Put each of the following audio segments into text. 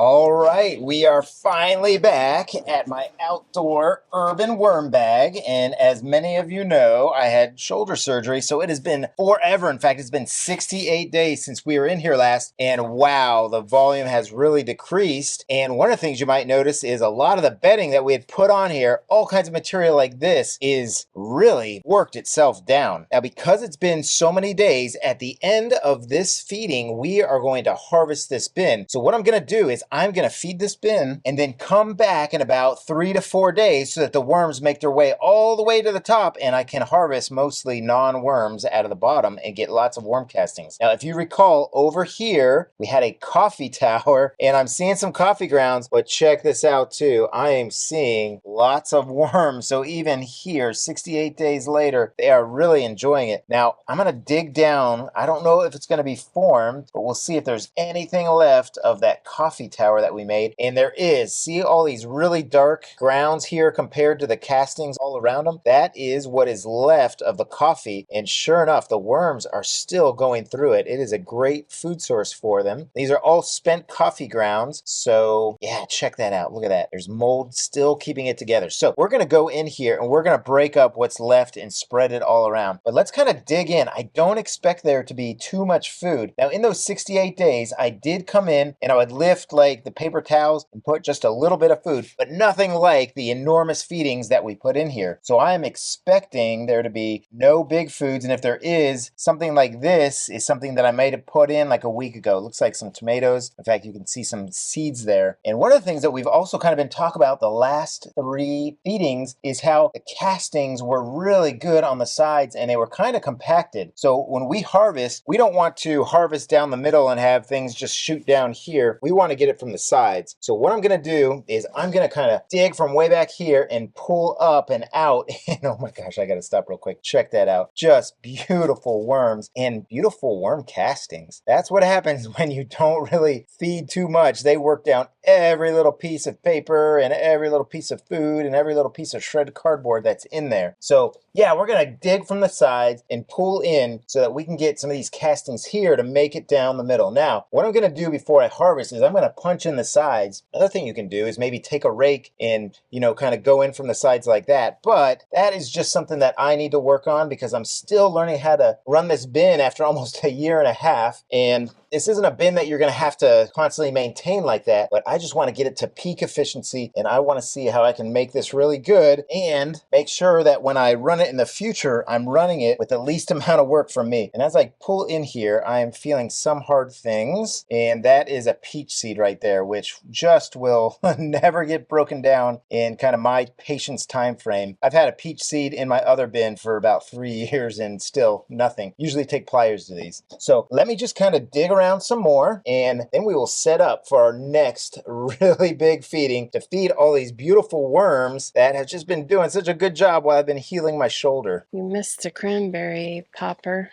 All right, we are finally back at my outdoor urban worm bag. And as many of you know, I had shoulder surgery, so it has been forever. In fact, it's been 68 days since we were in here last. And wow, the volume has really decreased. And one of the things you might notice is a lot of the bedding that we had put on here, all kinds of material like this, is really worked itself down. Now, because it's been so many days, at the end of this feeding, we are going to harvest this bin. So what I'm going to do is I'm going to feed this bin and then come back in about 3 to 4 days so that the worms make their way all the way to the top and I can harvest mostly non-worms out of the bottom and get lots of worm castings. Now, if you recall, over here, we had a coffee tower and I'm seeing some coffee grounds, but check this out too. I am seeing lots of worms. So even here, 68 days later, they are really enjoying it. Now, I'm going to dig down. I don't know if it's going to be formed, but we'll see if there's anything left of that coffee tower that we made. And there is. See all these really dark grounds here compared to the castings all around them? That is what is left of the coffee. And sure enough, the worms are still going through it. It is a great food source for them. These are all spent coffee grounds. So yeah, check that out. Look at that. There's mold still keeping it together. So we're going to go in here and we're going to break up what's left and spread it all around. But let's kind of dig in. I don't expect there to be too much food. Now in those 68 days, I did come in and I would lift like the paper towels and put just a little bit of food, but nothing like the enormous feedings that we put in here. So I am expecting there to be no big foods. And if there is, something like this is something that I might have put in like a week ago. It looks like some tomatoes. In fact, you can see some seeds there. And one of the things that we've also kind of been talking about the last 3 feedings is how the castings were really good on the sides and they were kind of compacted. So when we harvest, we don't want to harvest down the middle and have things just shoot down here. We want to get it from the sides. So what I'm going to do is I'm going to kind of dig from way back here and pull up and out. And oh my gosh, I got to stop real quick. Check that out. Just beautiful worms and beautiful worm castings. That's what happens when you don't really feed too much. They work down every little piece of paper and every little piece of food and every little piece of shredded cardboard that's in there. So yeah, we're going to dig from the sides and pull in so that we can get some of these castings here to make it down the middle. Now, what I'm going to do before I harvest is I'm going to punch in the sides. Another thing you can do is maybe take a rake and, kind of go in from the sides like that. But that is just something that I need to work on because I'm still learning how to run this bin after almost a year and a half. And this isn't a bin that you're going to have to constantly maintain like that, but I just want to get it to peak efficiency and I want to see how I can make this really good and make sure that when I run it in the future, I'm running it with the least amount of work for me. And as I pull in here, I am feeling some hard things, and that is a peach seed right there, which just will never get broken down in kind of my patience time frame. I've had a peach seed in my other bin for about 3 years and still nothing. Usually take pliers to these. So let me just kind of dig around some more and then we will set up for our next really big feeding to feed all these beautiful worms that have just been doing such a good job while I've been healing my shoulder. You missed a cranberry popper.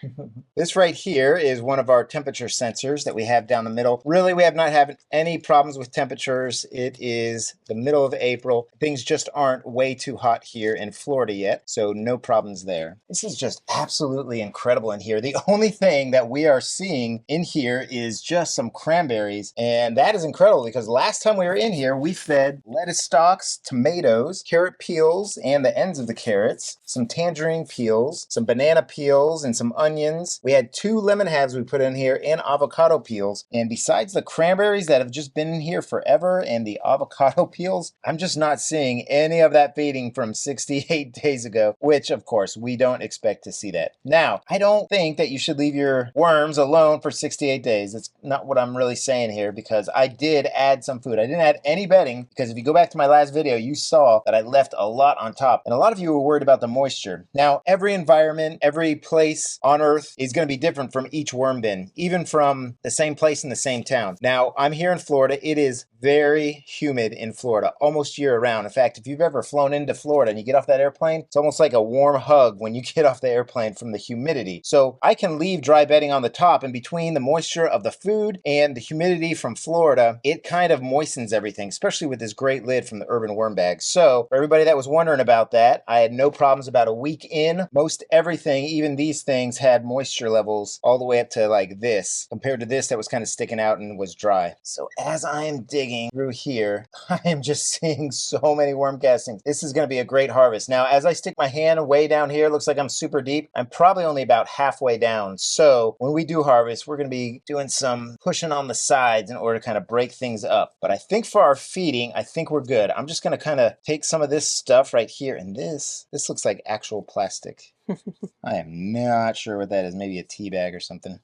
This right here is one of our temperature sensors that we have down the middle. Really, we have not had any problems with temperatures. It is the middle of April. Things just aren't way too hot here in Florida yet, so no problems there. This is just absolutely incredible in here. The only thing that we are seeing in here is just some cranberries, and that is incredible because last time we were in here, we fed lettuce stalks, tomatoes, carrot peels, and the ends of the carrots, some tangerine peels, some banana peels, and some onions. We had 2 lemon halves we put in here and avocado peels. And besides the cranberries that have just been in here forever and the avocado peels, I'm just not seeing any of that feeding from 68 days ago, which of course we don't expect to see that. Now, I don't think that you should leave your worms alone for 68 days. That's not what I'm really saying here because I did add some food. I didn't add any bedding because if you go back to my last video, you saw that I left a lot on top. And a lot of you were worried about the moisture. Now, every environment, every place on earth is going to be different from each worm bin, even from the same place in the same town. Now, I'm here in Florida. It is very humid in Florida, almost year round. In fact, if you've ever flown into Florida and you get off that airplane, it's almost like a warm hug when you get off the airplane from the humidity. So I can leave dry bedding on the top, and between the moisture of the food and the humidity from Florida, it kind of moistens everything, especially with this great lid from the urban worm bag. So for everybody that was wondering about that, I had no problems about a week in, most everything, even these things, had moisture levels all the way up to like this, compared to this that was kind of sticking out and was dry. So as I am digging through here, I am just seeing so many worm castings. This is going to be a great harvest. Now, as I stick my hand way down here, it looks like I'm super deep. I'm probably only about halfway down. So when we do harvest, we're going to be doing some pushing on the sides in order to kind of break things up. But I think for our feeding, I think we're good. I'm just going to kind of take some of this stuff right here, and this looks like actual plastic. I am not sure what that is. Maybe a tea bag or something.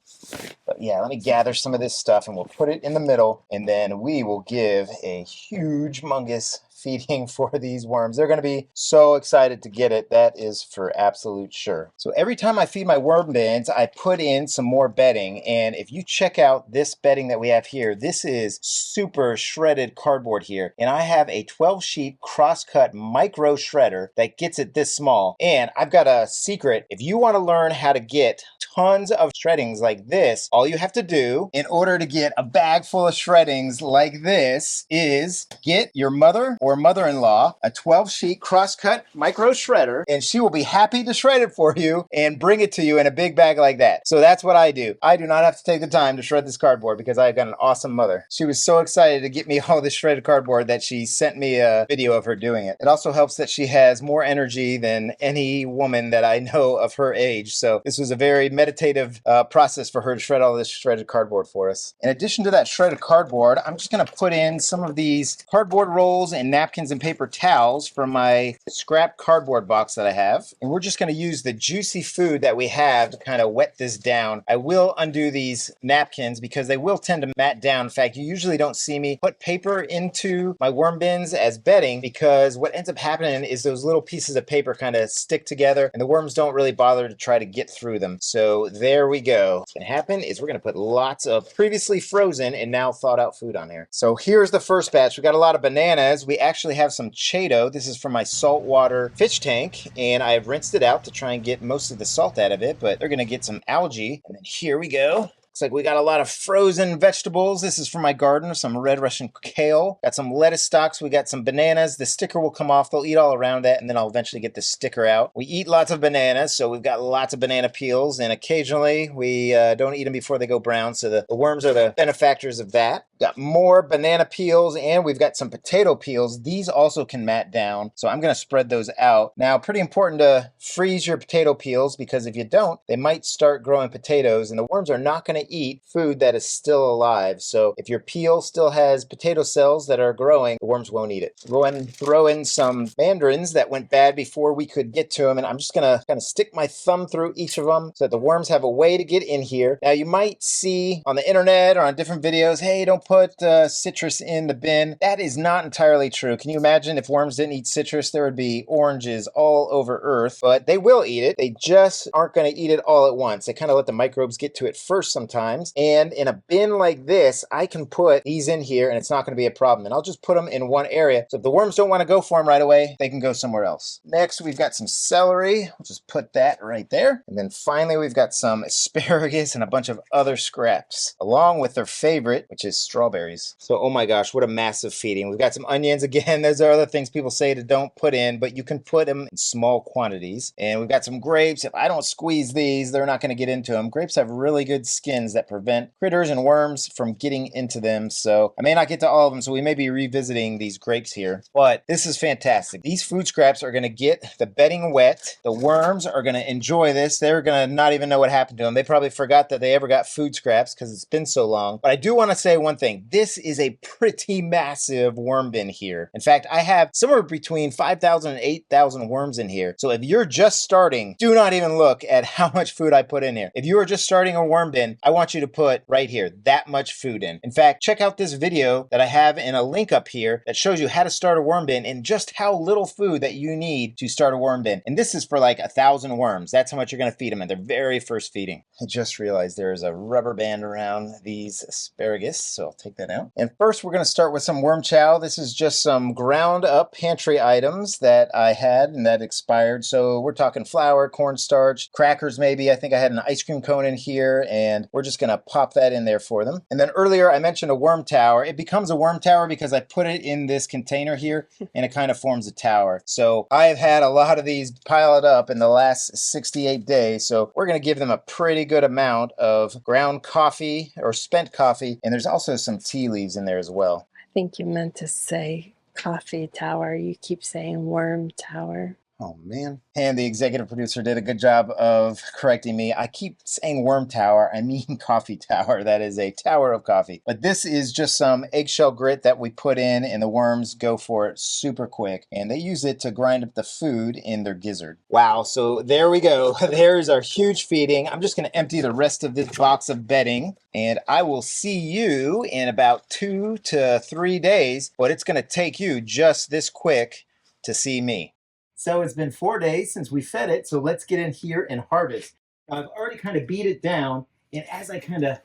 But yeah, let me gather some of this stuff and we'll put it in the middle, and then we will give a huge mungus feeding for these worms. They're going to be so excited to get it. That is for absolute sure. So every time I feed my worm bins, I put in some more bedding. And if you check out this bedding that we have here, this is super shredded cardboard here. And I have a 12-sheet cross-cut micro shredder that gets it this small. And I've got a secret. If you want to learn how to get tons of shreddings like this, all you have to do in order to get a bag full of shreddings like this is get your mother or mother-in-law a 12-sheet cross-cut micro shredder, and she will be happy to shred it for you and bring it to you in a big bag like that. So that's what I do. I do not have to take the time to shred this cardboard because I've got an awesome mother. She was so excited to get me all this shredded cardboard that she sent me a video of her doing it. It also helps that she has more energy than any woman that I know of her age. So this was a very meditative process for her to shred all this shredded cardboard for us. In addition to that shredded cardboard, I'm just going to put in some of these cardboard rolls and napkins and paper towels from my scrap cardboard box that I have. And we're just going to use the juicy food that we have to kind of wet this down. I will undo these napkins because they will tend to mat down. In fact, you usually don't see me put paper into my worm bins as bedding because what ends up happening is those little pieces of paper kind of stick together and the worms don't really bother to try to get through them. So there we go. What's going to happen is we're going to put lots of previously frozen and now thawed out food on here. So here's the first batch. We got a lot of bananas. We actually have some Cheeto. This is from my saltwater fish tank, and I've rinsed it out to try and get most of the salt out of it, but they're going to get some algae. And then here we go. Looks like we got a lot of frozen vegetables. This is from my garden, some red Russian kale. Got some lettuce stalks. We got some bananas. The sticker will come off. They'll eat all around that, and then I'll eventually get the sticker out. We eat lots of bananas, so we've got lots of banana peels, and occasionally we don't eat them before they go brown, so the worms are the benefactors of that. Got more banana peels, and we've got some potato peels. These also can mat down, so I'm going to spread those out. Now, pretty important to freeze your potato peels because if you don't, they might start growing potatoes, and the worms are not going to eat food that is still alive. So if your peel still has potato cells that are growing, the worms won't eat it. Go ahead and throw in some mandarins that went bad before we could get to them, and I'm just going to kind of stick my thumb through each of them so that the worms have a way to get in here. Now, you might see on the internet or on different videos, hey, don't put citrus in the bin. That is not entirely true. Can you imagine if worms didn't eat citrus? There would be oranges all over Earth, but they will eat it. They just aren't going to eat it all at once. They kind of let the microbes get to it first sometimes. And in a bin like this, I can put these in here and it's not going to be a problem. And I'll just put them in one area. So if the worms don't want to go for them right away, they can go somewhere else. Next, we've got some celery. We'll just put that right there. And then finally, we've got some asparagus and a bunch of other scraps, along with their favorite, which is strawberries. So, oh my gosh, what a massive feeding. We've got some onions. Again, those are other things people say to don't put in, but you can put them in small quantities. And we've got some grapes. If I don't squeeze these, they're not going to get into them. Grapes have really good skins that prevent critters and worms from getting into them. So I may not get to all of them, so we may be revisiting these grapes here. But this is fantastic. These food scraps are going to get the bedding wet. The worms are going to enjoy this. They're going to not even know what happened to them. They probably forgot that they ever got food scraps because it's been so long. But I do want to say one thing. This is a pretty massive worm bin here. In fact, I have somewhere between 5,000 and 8,000 worms in here. So if you're just starting, do not even look at how much food I put in here. If you are just starting a worm bin, I want you to put right here that much food in. In fact, check out this video that I have in a link up here that shows you how to start a worm bin and just how little food that you need to start a worm bin. And this is for like 1,000 worms. That's how much you're going to feed them at their very first feeding. I just realized there is a rubber band around these asparagus, so I'll take that out. And first we're going to start with some worm chow. This is just some ground up pantry items that I had and that expired. So we're talking flour, cornstarch, crackers maybe. I think I had an ice cream cone in here, and we're just going to pop that in there for them. And then earlier I mentioned a worm tower. It becomes a worm tower because I put it in this container here and it kind of forms a tower. So I've had a lot of these piled up in the last 68 days. So we're going to give them a pretty good amount of ground coffee or spent coffee. And there's also some tea leaves in there as well. I think you meant to say coffee tower. You keep saying worm tower. Oh, man. And the executive producer did a good job of correcting me. I keep saying worm tower. I mean coffee tower. That is a tower of coffee. But this is just some eggshell grit that we put in, and the worms go for it super quick. And they use it to grind up the food in their gizzard. Wow. So there we go. There's our huge feeding. I'm just going to empty the rest of this box of bedding. And I will see you in about 2 to 3 days. But it's going to take you just this quick to see me. So it's been 4 days since we fed it, so let's get in here and harvest. Now, I've already kind of beat it down, and as I kind of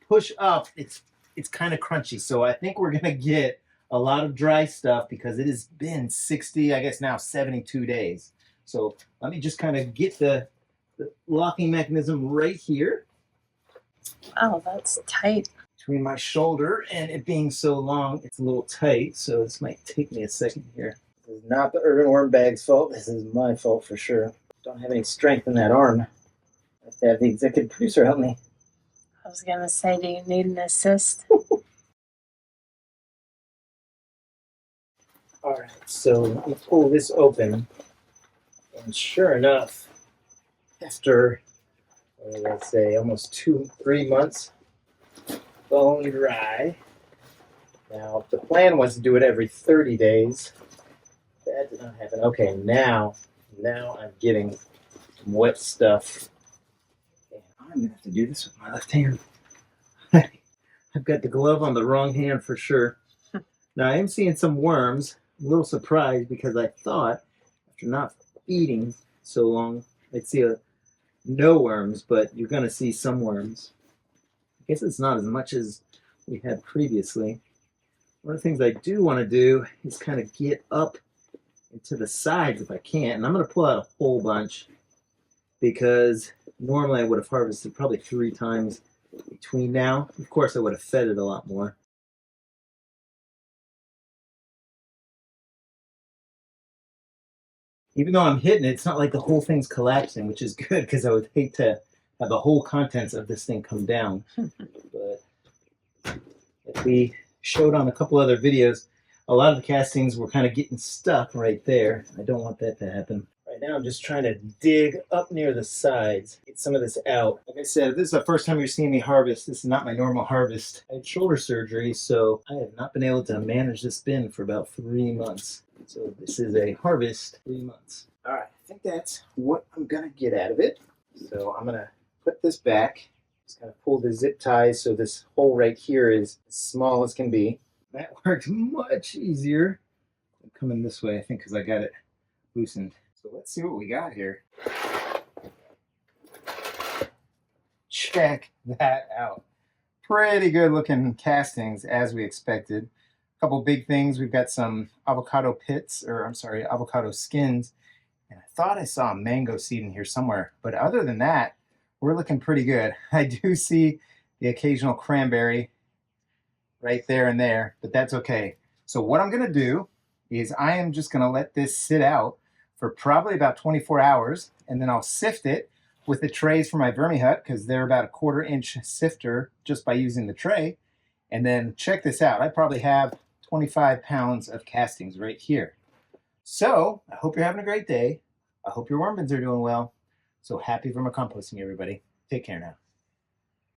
push up, it's kind of crunchy. So I think we're gonna get a lot of dry stuff because it has been 60, I guess now 72 days. So let me just kind of get the locking mechanism right here. Wow, that's tight. Between my shoulder and it being so long, it's a little tight, so this might take me a second here. This is not the urban worm bag's fault. This is my fault for sure. Don't have any strength in that arm. I have to have the executive producer help me. I was going to say, do you need an assist? All right, so let me pull this open. And sure enough, after, let's say, almost 2-3 months, bone dry. Now, the plan was to do it every 30 days. That did not happen. Okay, now I'm getting some wet stuff. And I'm going to have to do this with my left hand. I've got the glove on the wrong hand for sure. Now, I am seeing some worms. I'm a little surprised because I thought, after not feeding so long, I'd see no worms, but you're going to see some worms. I guess it's not as much as we had previously. One of the things I do want to do is kind of get up into the sides if I can. And I'm going to pull out a whole bunch because normally I would have harvested probably 3 times between now. Of course, I would have fed it a lot more. Even though I'm hitting it, it's not like the whole thing's collapsing, which is good because I would hate to have the whole contents of this thing come down. But like we showed on a couple other videos, a lot of the castings were kind of getting stuck right there. I don't want that to happen. Right now I'm just trying to dig up near the sides, get some of this out. Like I said, if this is the first time you're seeing me harvest, this is not my normal harvest. I had shoulder surgery, so I have not been able to manage this bin for about 3 months. So this is a harvest 3 months. All right, I think that's what I'm gonna get out of it. So I'm gonna put this back. Just kind of pull the zip ties so this hole right here is as small as can be. That worked much easier than coming this way, I think, because I got it loosened. So let's see what we got here. Check that out. Pretty good looking castings as we expected. A couple big things. We've got some avocado pits, or I'm sorry, avocado skins. And I thought I saw a mango seed in here somewhere. But other than that, we're looking pretty good. I do see the occasional cranberry right there and there, but that's okay. So what I'm gonna do is I am just gonna let this sit out for probably about 24 hours, and then I'll sift it with the trays for my vermi hut, because they're about a 1/4 inch sifter just by using the tray. And then check this out. I probably have 25 pounds of castings right here. So I hope you're having a great day. I hope your worm bins are doing well. So happy vermicomposting, everybody. Take care now.